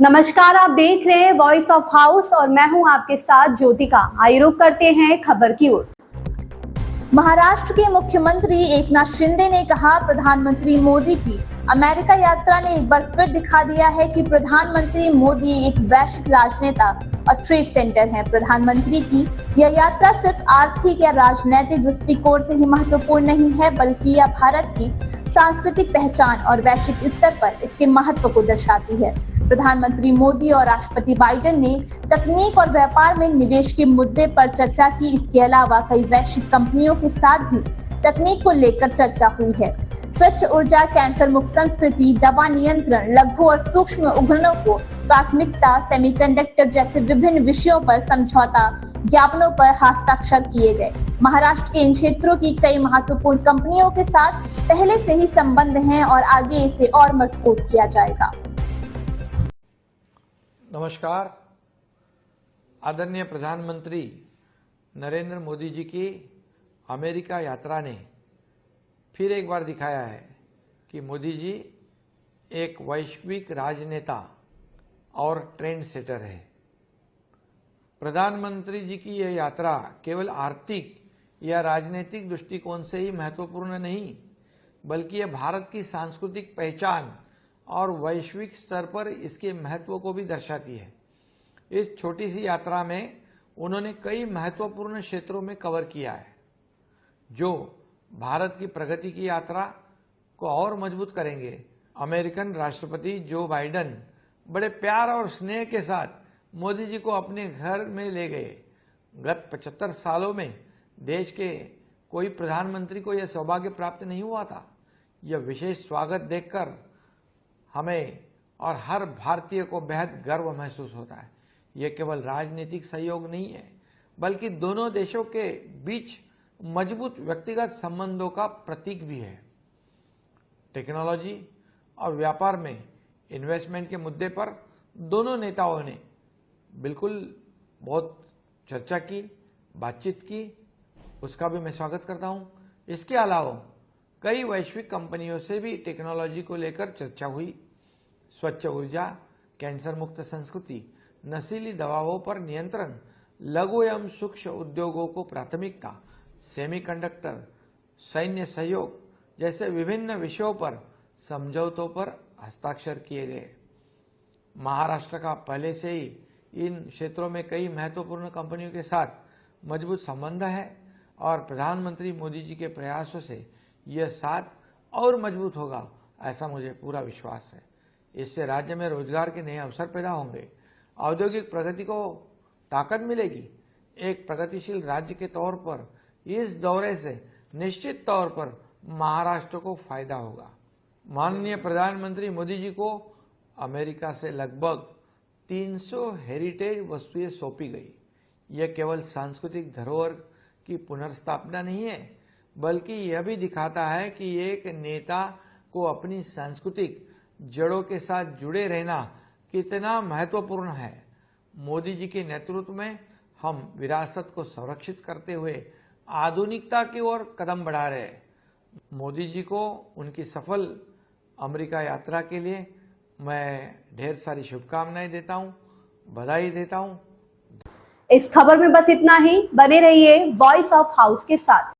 नमस्कार, आप देख रहे हैं वॉइस ऑफ हाउस और मैं हूं आपके साथ ज्योतिका। आइए रुक करते हैं खबर की ओर। महाराष्ट्र के मुख्यमंत्री एकनाथ शिंदे ने कहा, प्रधानमंत्री मोदी की अमेरिका यात्रा ने एक बार फिर दिखा दिया है कि प्रधानमंत्री मोदी एक वैश्विक राजनेता और ट्रेड सेंटर हैं। प्रधानमंत्री की यह यात्रा सिर्फ आर्थिक या राजनीतिक दृष्टिकोण से ही महत्वपूर्ण नहीं है, बल्कि यह भारत की सांस्कृतिक पहचान और वैश्विक स्तर पर इसके महत्व को दर्शाती है। प्रधानमंत्री मोदी और राष्ट्रपति बाइडेन ने तकनीक और व्यापार में निवेश के मुद्दे पर चर्चा की। इसके अलावा कई वैश्विक कंपनियों के साथ भी तकनीक को लेकर चर्चा हुई है। स्वच्छ ऊर्जा, कैंसर मुक्त संस्कृति, दवा नियंत्रण, लघु और सूक्ष्म उद्योगों को प्राथमिकता, सेमीकंडक्टर जैसे विभिन्न विषयों पर समझौता ज्ञापनों पर हस्ताक्षर किए गए। महाराष्ट्र के इन क्षेत्रों की कई महत्वपूर्ण कंपनियों के साथ पहले से ही संबंध हैं और आगे इसे और मजबूत किया जाएगा। नमस्कार। आदरणीय प्रधानमंत्री नरेंद्र मोदी जी की अमेरिका यात्रा ने फिर एक बार दिखाया है कि मोदी जी एक वैश्विक राजनेता और ट्रेंड सेटर है। प्रधानमंत्री जी की यह यात्रा केवल आर्थिक या राजनीतिक दृष्टिकोण से ही महत्वपूर्ण नहीं, बल्कि यह भारत की सांस्कृतिक पहचान और वैश्विक स्तर पर इसके महत्व को भी दर्शाती है। इस छोटी सी यात्रा में उन्होंने कई महत्वपूर्ण क्षेत्रों में कवर किया है, जो भारत की प्रगति की यात्रा को और मजबूत करेंगे। अमेरिकन राष्ट्रपति जो बाइडेन बड़े प्यार और स्नेह के साथ मोदी जी को अपने घर में ले गए। गत 75 सालों में देश के कोई प्रधानमंत्री को यह सौभाग्य प्राप्त नहीं हुआ था। यह विशेष स्वागत देखकर हमें और हर भारतीय को बेहद गर्व महसूस होता है। यह केवल राजनीतिक सहयोग नहीं है, बल्कि दोनों देशों के बीच मजबूत व्यक्तिगत संबंधों का प्रतीक भी है। टेक्नोलॉजी और व्यापार में इन्वेस्टमेंट के मुद्दे पर दोनों नेताओं ने बिल्कुल बहुत चर्चा की, बातचीत की, उसका भी मैं स्वागत करता हूं। इसके अलावा कई वैश्विक कंपनियों से भी टेक्नोलॉजी को लेकर चर्चा हुई। स्वच्छ ऊर्जा, कैंसर मुक्त संस्कृति, नशीली दवाओं पर नियंत्रण, लघु एवं सूक्ष्म उद्योगों को प्राथमिकता, सेमीकंडक्टर, सैन्य सहयोग जैसे विभिन्न विषयों पर समझौतों पर हस्ताक्षर किए गए। महाराष्ट्र का पहले से ही इन क्षेत्रों में कई महत्वपूर्ण कंपनियों के साथ मजबूत संबंध है और प्रधानमंत्री मोदी जी के प्रयासों से यह साथ और मजबूत होगा, ऐसा मुझे पूरा विश्वास है। इससे राज्य में रोजगार के नए अवसर पैदा होंगे, औद्योगिक प्रगति को ताकत मिलेगी। एक प्रगतिशील राज्य के तौर पर इस दौरे से निश्चित तौर पर महाराष्ट्र को फायदा होगा। माननीय प्रधानमंत्री मोदी जी को अमेरिका से लगभग 300 हेरिटेज वस्तुएं सौंपी गई। यह केवल सांस्कृतिक धरोहर की पुनर्स्थापना नहीं है, बल्कि यह भी दिखाता है कि एक नेता को अपनी सांस्कृतिक जड़ों के साथ जुड़े रहना कितना महत्वपूर्ण है। मोदी जी के नेतृत्व में हम विरासत को संरक्षित करते हुए आधुनिकता की ओर कदम बढ़ा रहे हैं। मोदी जी को उनकी सफल अमेरिका यात्रा के लिए मैं ढेर सारी शुभकामनाएं देता हूं, बधाई देता हूं। इस खबर में बस इतना ही। बने रहिए वॉइस ऑफ हाउस के साथ।